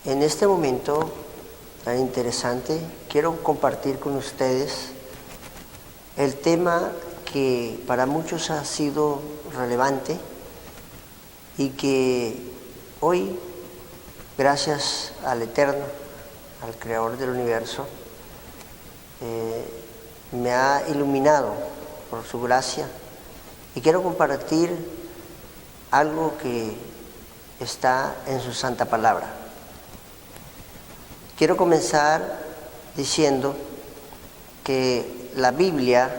En este momento tan interesante, quiero compartir con ustedes el tema que para muchos ha sido relevante y que hoy, gracias al Eterno, al Creador del Universo, me ha iluminado por su gracia y quiero compartir algo que está en su santa palabra. Quiero comenzar diciendo que la Biblia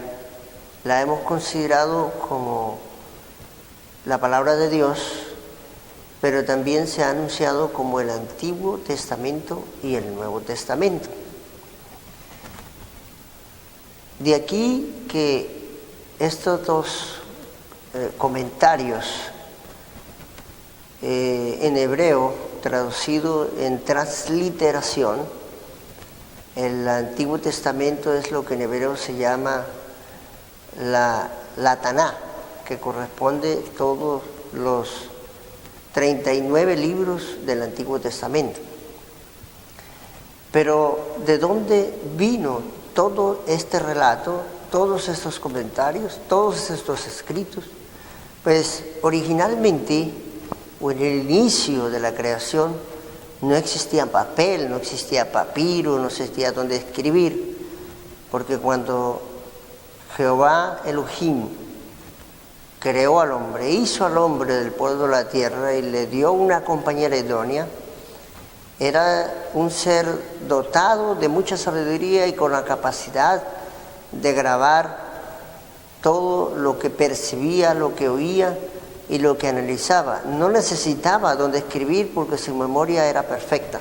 la hemos considerado como la palabra de Dios, pero también se ha anunciado como el Antiguo Testamento y el Nuevo Testamento. De aquí que estos dos comentarios en hebreo, traducido en transliteración, el Antiguo Testamento es lo que en hebreo se llama la Taná, que corresponde a todos los 39 libros del Antiguo Testamento. Pero ¿de dónde vino todo este relato, todos estos comentarios, todos estos escritos? Pues originalmente, o en el inicio de la creación, no existía papel, no existía papiro, no existía dónde escribir, porque cuando Jehová Elohim creó al hombre, hizo al hombre del polvo de la tierra y le dio una compañera idónea, era un ser dotado de mucha sabiduría y con la capacidad de grabar todo lo que percibía, lo que oía y lo que analizaba. No necesitaba dónde escribir porque su memoria era perfecta.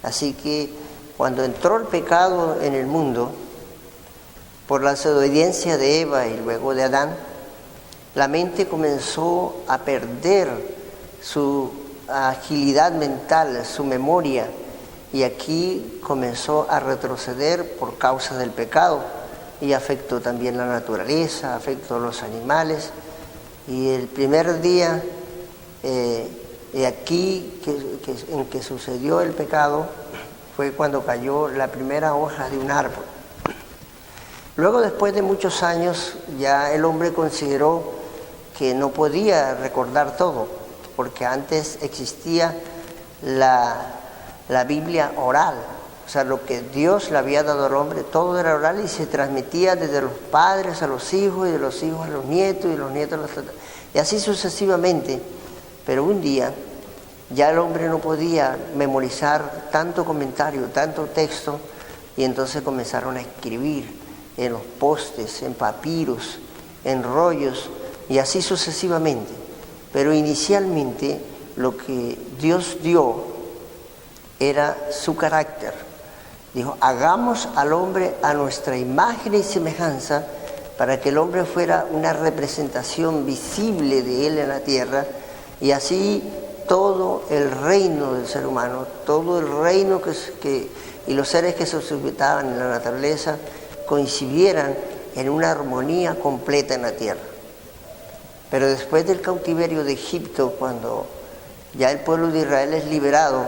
Así que cuando entró el pecado en el mundo, por la desobediencia de Eva y luego de Adán, la mente comenzó a perder su agilidad mental, su memoria, y aquí comenzó a retroceder por causa del pecado, y afectó también la naturaleza, afectó a los animales. Y el primer día aquí en que sucedió el pecado fue cuando cayó la primera hoja de un árbol. Luego, después de muchos años, ya el hombre consideró que no podía recordar todo, porque antes existía la Biblia oral. O sea, lo que Dios le había dado al hombre, todo era oral y se transmitía desde los padres a los hijos y de los hijos a los nietos y de los nietos a los tataranietos, y así sucesivamente. Pero un día ya el hombre no podía memorizar tanto comentario, tanto texto, y entonces comenzaron a escribir en los postes, en papiros, en rollos, y así sucesivamente. Pero inicialmente lo que Dios dio era su carácter. Dijo, hagamos al hombre a nuestra imagen y semejanza, para que el hombre fuera una representación visible de él en la tierra, y así todo el reino del ser humano, todo el reino y los seres que se sujetaban en la naturaleza coincidieran en una armonía completa en la tierra. Pero después del cautiverio de Egipto, cuando ya el pueblo de Israel es liberado,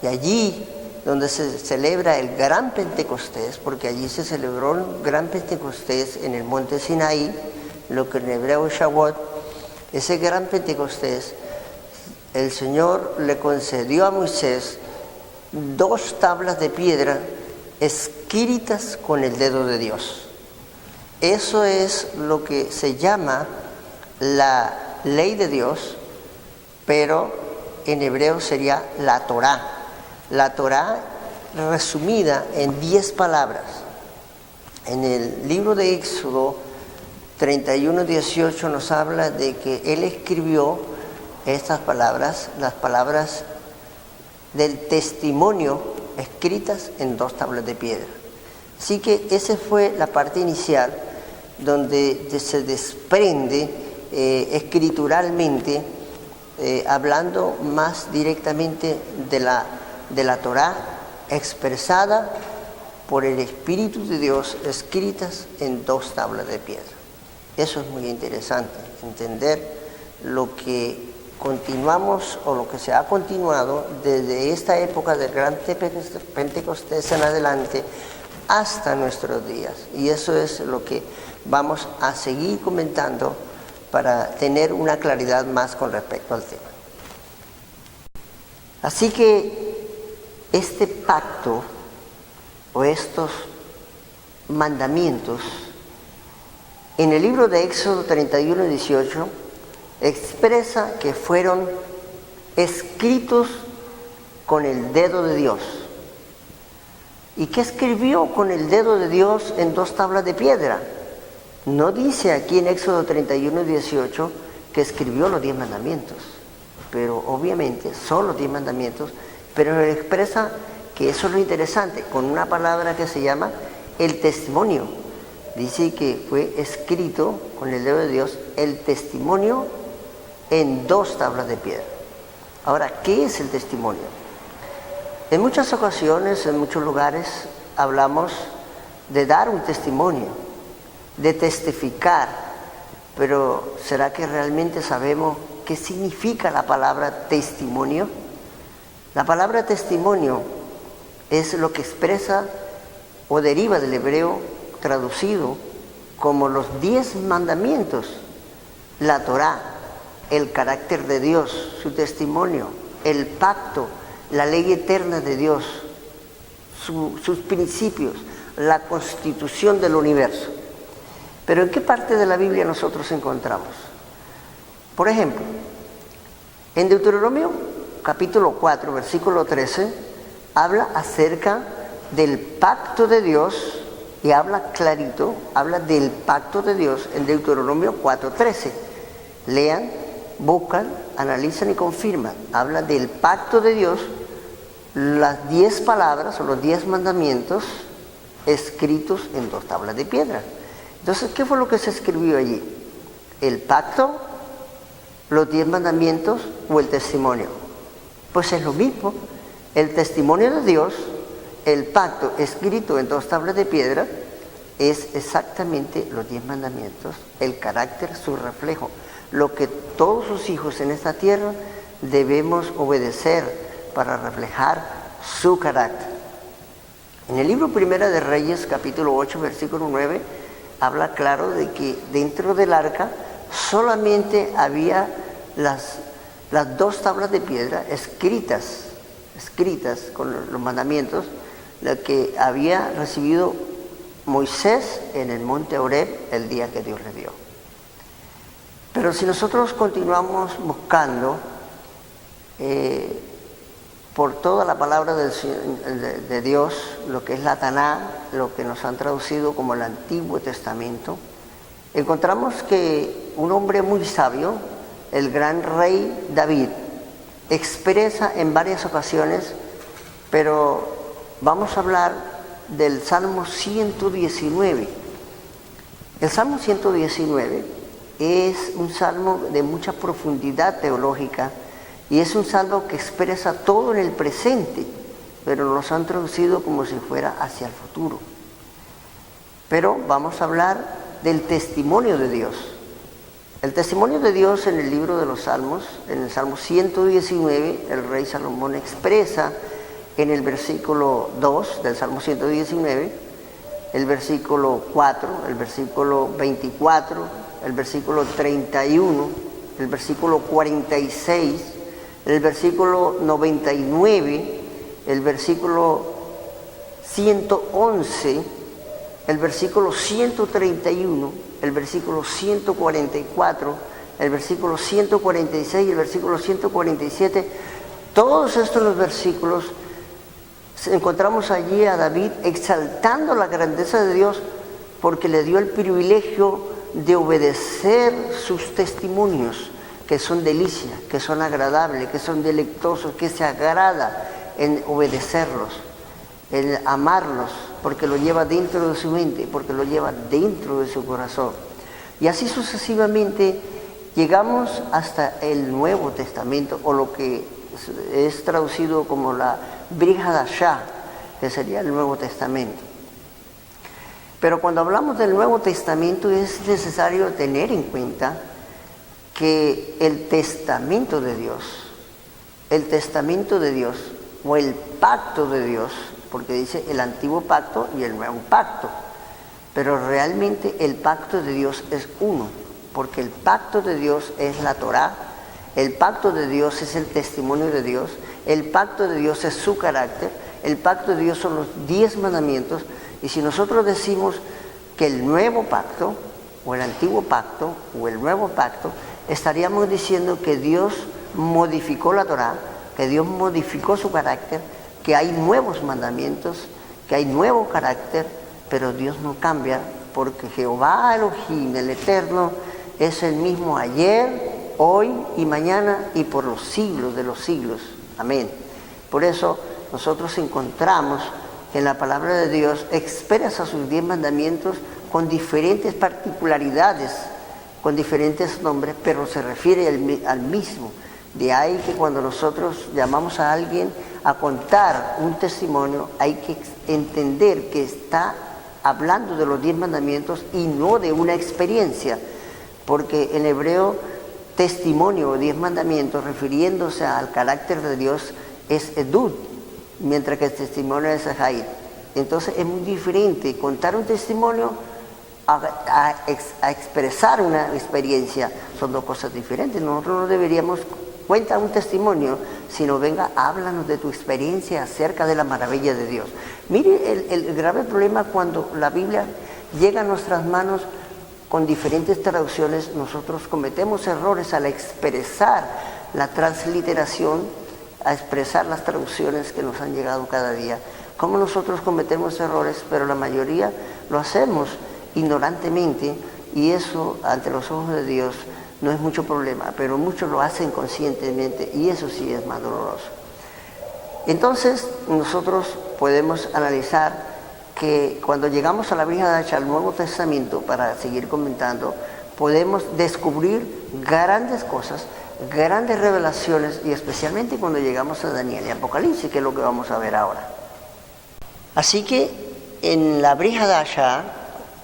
y allí donde se celebra el Gran Pentecostés, porque allí se celebró el Gran Pentecostés en el monte Sinaí, lo que en hebreo es Shavuot. Ese Gran Pentecostés, el Señor le concedió a Moisés 2 tablas de piedra escritas con el dedo de Dios. Eso es lo que se llama la ley de Dios, pero en hebreo sería la Torá. La Torá resumida en 10 palabras. En el libro de Éxodo 31:18 nos habla de que él escribió estas palabras, las palabras del testimonio escritas en 2 tablas de piedra. Así que esa fue la parte inicial donde se desprende escrituralmente, hablando más directamente de la Torá expresada por el Espíritu de Dios, escritas en 2 tablas de piedra. Eso es muy interesante, entender lo que continuamos, o lo que se ha continuado desde esta época del Gran Pentecostés en adelante hasta nuestros días. Y eso es lo que vamos a seguir comentando para tener una claridad más con respecto al tema. Así que este pacto o estos mandamientos en el libro de Éxodo 31 y 18 expresa que fueron escritos con el dedo de Dios. ¿Y qué escribió con el dedo de Dios en 2 tablas de piedra? No dice aquí en Éxodo 31 y 18 que escribió los 10 mandamientos, pero obviamente son los 10 mandamientos, pero expresa que eso es lo interesante, con una palabra que se llama el testimonio. Dice que fue escrito con el dedo de Dios el testimonio en 2 tablas de piedra. Ahora, ¿qué es el testimonio? En muchas ocasiones, en muchos lugares, hablamos de dar un testimonio, de testificar, pero ¿será que realmente sabemos qué significa la palabra testimonio? La palabra testimonio es lo que expresa o deriva del hebreo traducido como los 10 mandamientos, la Torá, el carácter de Dios, su testimonio, el pacto, la ley eterna de Dios, sus principios, la constitución del universo. Pero ¿en qué parte de la Biblia nosotros encontramos? Por ejemplo, en Deuteronomio capítulo 4, versículo 13, habla acerca del pacto de Dios y habla clarito, habla del pacto de Dios en Deuteronomio 4:13. Lean, buscan, analizan y confirman. Habla del pacto de Dios, las 10 palabras o los 10 mandamientos escritos en 2 tablas de piedra. Entonces, ¿qué fue lo que se escribió allí? ¿El pacto, los 10 mandamientos o el testimonio? Pues es lo mismo. El testimonio de Dios, el pacto escrito en 2 tablas de piedra, es exactamente los 10 mandamientos, el carácter, su reflejo, lo que todos sus hijos en esta tierra debemos obedecer para reflejar su carácter. En el libro Primera de Reyes, capítulo 8, versículo 9, habla claro de que dentro del arca solamente había las 2 tablas de piedra escritas con los mandamientos, la que había recibido Moisés en el monte Horeb el día que Dios le dio. Pero si nosotros continuamos buscando por toda la palabra de Dios, lo que es la Taná, lo que nos han traducido como el Antiguo Testamento, encontramos que un hombre muy sabio, el gran rey David, expresa en varias ocasiones, pero vamos a hablar del Salmo 119. El Salmo 119 es un salmo de mucha profundidad teológica y es un salmo que expresa todo en el presente, pero nos han traducido como si fuera hacia el futuro. Pero vamos a hablar del testimonio de Dios. El testimonio de Dios en el libro de los Salmos, en el Salmo 119, el rey Salomón expresa en el versículo 2 del Salmo 119, el versículo 4, el versículo 24, el versículo 31, el versículo 46, el versículo 99, el versículo 111, el versículo 131, el versículo 144, el versículo 146 y el versículo 147. Todos estos los versículos encontramos allí a David exaltando la grandeza de Dios porque le dio el privilegio de obedecer sus testimonios, que son delicia, que son agradables, que son deleitosos, que se agrada en obedecerlos, en amarlos, porque lo lleva dentro de su mente, porque lo lleva dentro de su corazón. Y así sucesivamente llegamos hasta el Nuevo Testamento, o lo que es traducido como la Brit Hadashah, que sería el Nuevo Testamento. Pero cuando hablamos del Nuevo Testamento es necesario tener en cuenta que el testamento de Dios o el pacto de Dios, porque dice el antiguo pacto y el nuevo pacto, pero realmente el pacto de Dios es uno, porque el pacto de Dios es la Torá, el pacto de Dios es el testimonio de Dios, el pacto de Dios es su carácter, el pacto de Dios son los 10 mandamientos, y si nosotros decimos que el nuevo pacto, o el antiguo pacto, o el nuevo pacto, estaríamos diciendo que Dios modificó la Torá, que Dios modificó su carácter, que hay nuevos mandamientos, que hay nuevo carácter, pero Dios no cambia, porque Jehová Elohim, el Eterno, es el mismo ayer, hoy y mañana y por los siglos de los siglos. Amén. Por eso nosotros encontramos que en la palabra de Dios expresa sus 10 mandamientos con diferentes particularidades, con diferentes nombres, pero se refiere al mismo. De ahí que cuando nosotros llamamos a alguien a contar un testimonio, hay que entender que está hablando de los 10 mandamientos y no de una experiencia, porque en hebreo testimonio o 10 mandamientos, refiriéndose al carácter de Dios, es edud, mientras que el testimonio es ahaid. Entonces es muy diferente contar un testimonio a expresar una experiencia, son dos cosas diferentes. Nosotros no deberíamos cuenta un testimonio, sino venga, háblanos de tu experiencia acerca de la maravilla de Dios. Mire el grave problema cuando la Biblia llega a nuestras manos con diferentes traducciones, nosotros cometemos errores al expresar la transliteración, a expresar las traducciones que nos han llegado cada día. Como nosotros cometemos errores, pero la mayoría lo hacemos ignorantemente, y eso ante los ojos de Dios no es mucho problema, pero muchos lo hacen conscientemente y eso sí es más doloroso. Entonces nosotros podemos analizar que cuando llegamos a la Brihadash, al Nuevo Testamento, para seguir comentando, podemos descubrir grandes cosas, grandes revelaciones, y especialmente cuando llegamos a Daniel y Apocalipsis, que es lo que vamos a ver ahora. Así que en la Brihadash,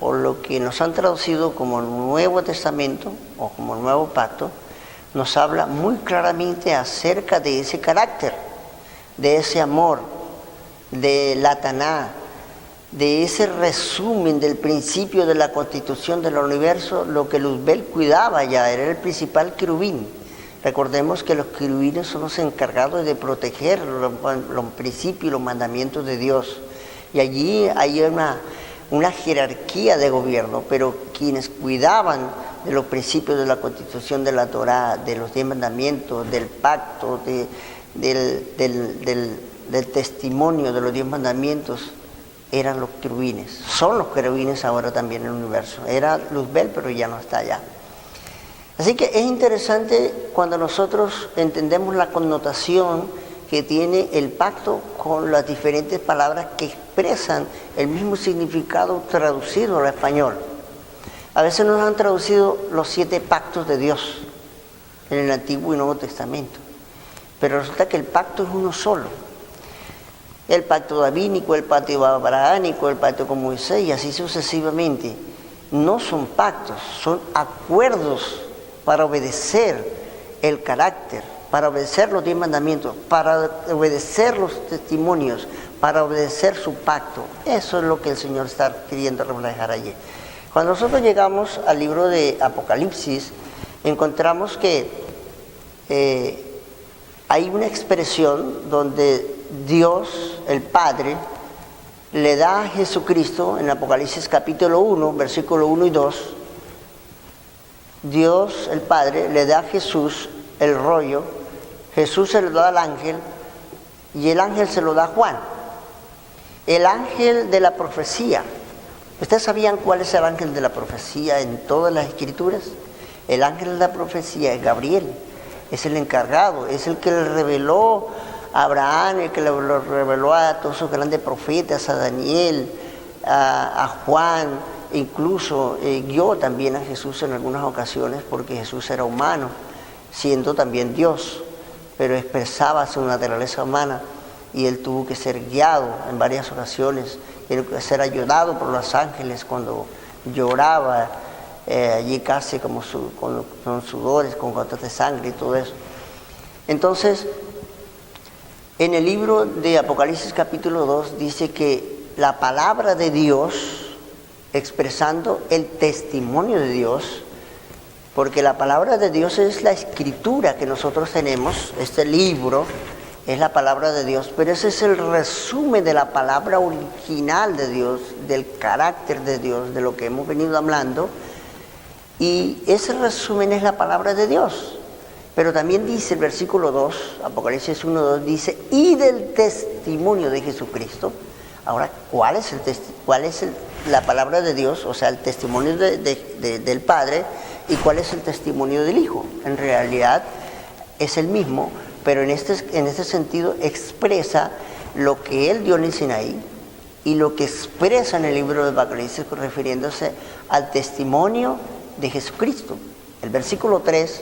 o lo que nos han traducido como Nuevo Testamento o como Nuevo Pacto, nos habla muy claramente acerca de ese carácter, de ese amor, de la Taná, de ese resumen del principio de la constitución del universo, lo que Luzbel cuidaba ya, era el principal querubín. Recordemos que los querubines son los encargados de proteger los principios y los mandamientos de Dios, y allí hay una jerarquía de gobierno, pero quienes cuidaban de los principios de la constitución de la Torá, de los 10 mandamientos, del pacto, del testimonio de los 10 mandamientos, eran los querubines. Son los querubines ahora también en el universo. Era Luzbel, pero ya no está allá. Así que es interesante cuando nosotros entendemos la connotación que tiene el pacto con las diferentes palabras que expresan el mismo significado traducido al español. A veces nos han traducido los 7 pactos de Dios en el Antiguo y Nuevo Testamento, pero resulta que el pacto es uno solo. El pacto davínico, el pacto abrahámico, el pacto con Moisés y así sucesivamente. No son pactos, son acuerdos para obedecer el carácter, para obedecer los 10 mandamientos, para obedecer los testimonios, para obedecer su pacto. Eso es lo que el Señor está queriendo reflejar allí. Cuando nosotros llegamos al libro de Apocalipsis, encontramos que hay una expresión donde Dios, el Padre, le da a Jesucristo, en Apocalipsis capítulo 1, versículo 1 y 2, Dios, el Padre, le da a Jesús el rollo, Jesús se lo da al ángel y el ángel se lo da a Juan. El ángel de la profecía. ¿Ustedes sabían cuál es el ángel de la profecía en todas las escrituras? El ángel de la profecía es Gabriel, es el encargado, es el que le reveló a Abraham, el que le reveló a todos esos grandes profetas, a Daniel, a Juan, incluso guió también a Jesús en algunas ocasiones, porque Jesús era humano, siendo también Dios, pero expresaba su naturaleza humana y él tuvo que ser guiado en varias ocasiones, tuvo que ser ayudado por los ángeles cuando lloraba allí casi como con sudores, con gotas de sangre y todo eso. Entonces, en el libro de Apocalipsis capítulo 2 dice que la palabra de Dios, expresando el testimonio de Dios, porque la palabra de Dios es la escritura que nosotros tenemos, este libro es la palabra de Dios, pero ese es el resumen de la palabra original de Dios, del carácter de Dios, de lo que hemos venido hablando, y ese resumen es la palabra de Dios. Pero también dice el versículo 2, Apocalipsis 1:2, dice, y del testimonio de Jesucristo. Ahora, ¿cuál es la palabra de Dios? O sea, el testimonio del Padre, y cuál es el testimonio del Hijo. En realidad es el mismo, pero en este sentido expresa lo que Él dio en el Sinaí y lo que expresa en el libro de Apocalipsis refiriéndose al testimonio de Jesucristo. El versículo 3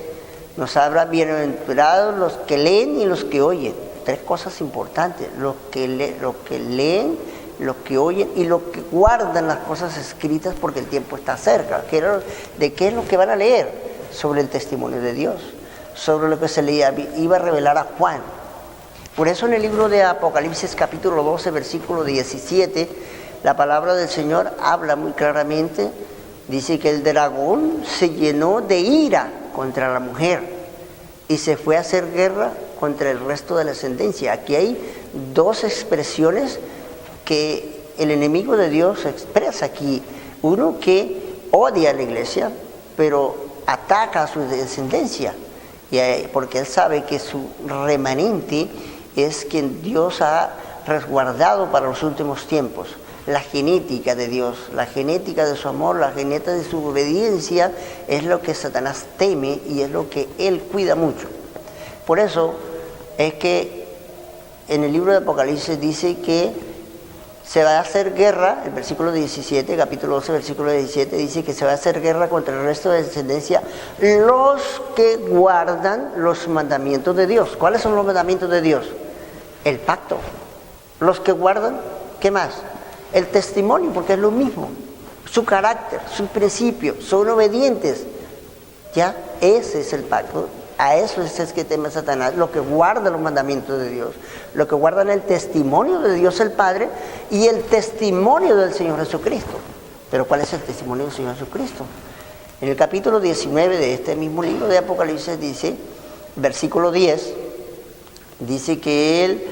nos habla, bienaventurados los que leen y los que oyen. Tres cosas importantes: los que leen, los que oyen y los que guardan las cosas escritas, porque el tiempo está cerca. ¿De qué es lo que van a leer? Sobre el testimonio de Dios, sobre lo que se le iba a revelar a Juan. Por eso en el libro de Apocalipsis capítulo 12, versículo 17, la palabra del Señor habla muy claramente. Dice que el dragón se llenó de ira contra la mujer y se fue a hacer guerra contra el resto de la descendencia. Aquí hay dos expresiones que el enemigo de Dios expresa aquí. Uno que odia a la iglesia, pero ataca a su descendencia, porque él sabe que su remanente es quien Dios ha resguardado para los últimos tiempos. La genética de Dios, la genética de su amor, la genética de su obediencia es lo que Satanás teme y es lo que él cuida mucho. Por eso es que en el libro de Apocalipsis dice que se va a hacer guerra, el versículo 17, capítulo 12, versículo 17, dice que se va a hacer guerra contra el resto de descendencia, los que guardan los mandamientos de Dios. ¿Cuáles son los mandamientos de Dios? El pacto. Los que guardan, ¿qué más? El testimonio, porque es lo mismo. Su carácter, sus principios, son obedientes. Ya, ese es el pacto. A eso es que teme Satanás, lo que guarda los mandamientos de Dios, lo que guardan el testimonio de Dios el Padre y el testimonio del Señor Jesucristo. Pero ¿cuál es el testimonio del Señor Jesucristo? En el capítulo 19 de este mismo libro de Apocalipsis dice, versículo 10, dice que él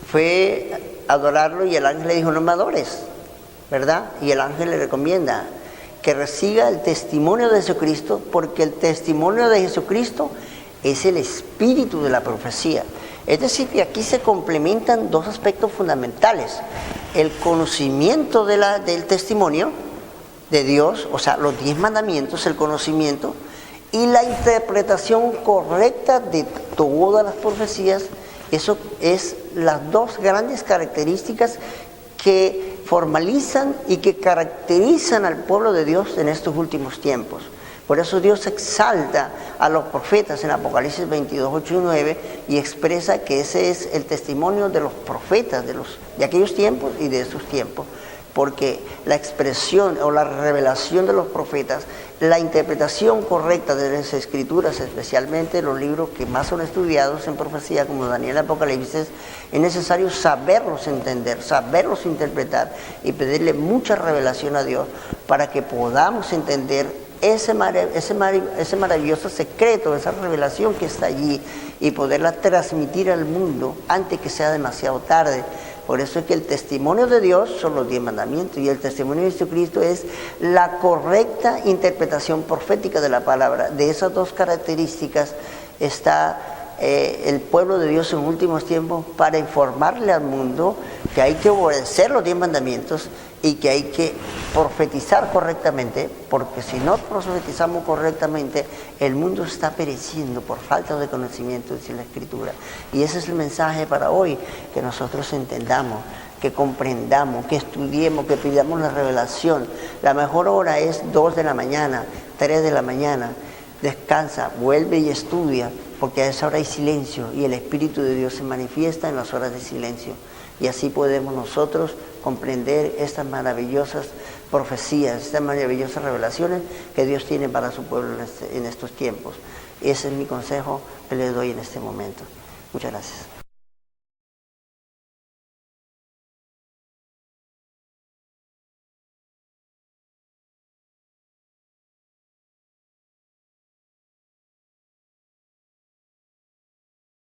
fue a adorarlo y el ángel le dijo: no me adores, ¿verdad? Y el ángel le recomienda que reciba el testimonio de Jesucristo, porque el testimonio de Jesucristo es el espíritu de la profecía. Es decir, que aquí se complementan dos aspectos fundamentales: el conocimiento del testimonio de Dios, o sea, los 10 mandamientos, el conocimiento, y la interpretación correcta de todas las profecías. Eso es las dos grandes características que formalizan y que caracterizan al pueblo de Dios en estos últimos tiempos. Por eso Dios exalta a los profetas en Apocalipsis 22, 8 y 9 y expresa que ese es el testimonio de los profetas de aquellos tiempos y de estos tiempos, porque la expresión o la revelación de los profetas, la interpretación correcta de las escrituras, especialmente los libros que más son estudiados en profecía como Daniel y Apocalipsis, es necesario saberlos entender, saberlos interpretar y pedirle mucha revelación a Dios para que podamos entender ese maravilloso secreto, esa revelación que está allí, y poderla transmitir al mundo antes que sea demasiado tarde. Por eso es que el testimonio de Dios son los 10 mandamientos y el testimonio de Jesucristo es la correcta interpretación profética de la palabra. De esas dos características está el pueblo de Dios en últimos tiempos, para informarle al mundo que hay que obedecer los 10 mandamientos y que hay que profetizar correctamente, porque si no profetizamos correctamente, el mundo está pereciendo por falta de conocimiento, dice la Escritura. Y ese es el mensaje para hoy, que nosotros entendamos, que comprendamos, que estudiemos, que pidamos la revelación. La mejor hora es 2 de la mañana, 3 de la mañana. Descansa, vuelve y estudia, porque a esa hora hay silencio y el Espíritu de Dios se manifiesta en las horas de silencio. Y así podemos nosotros comprender estas maravillosas profecías, estas maravillosas revelaciones que Dios tiene para su pueblo en estos tiempos. Ese es mi consejo que les doy en este momento. Muchas gracias.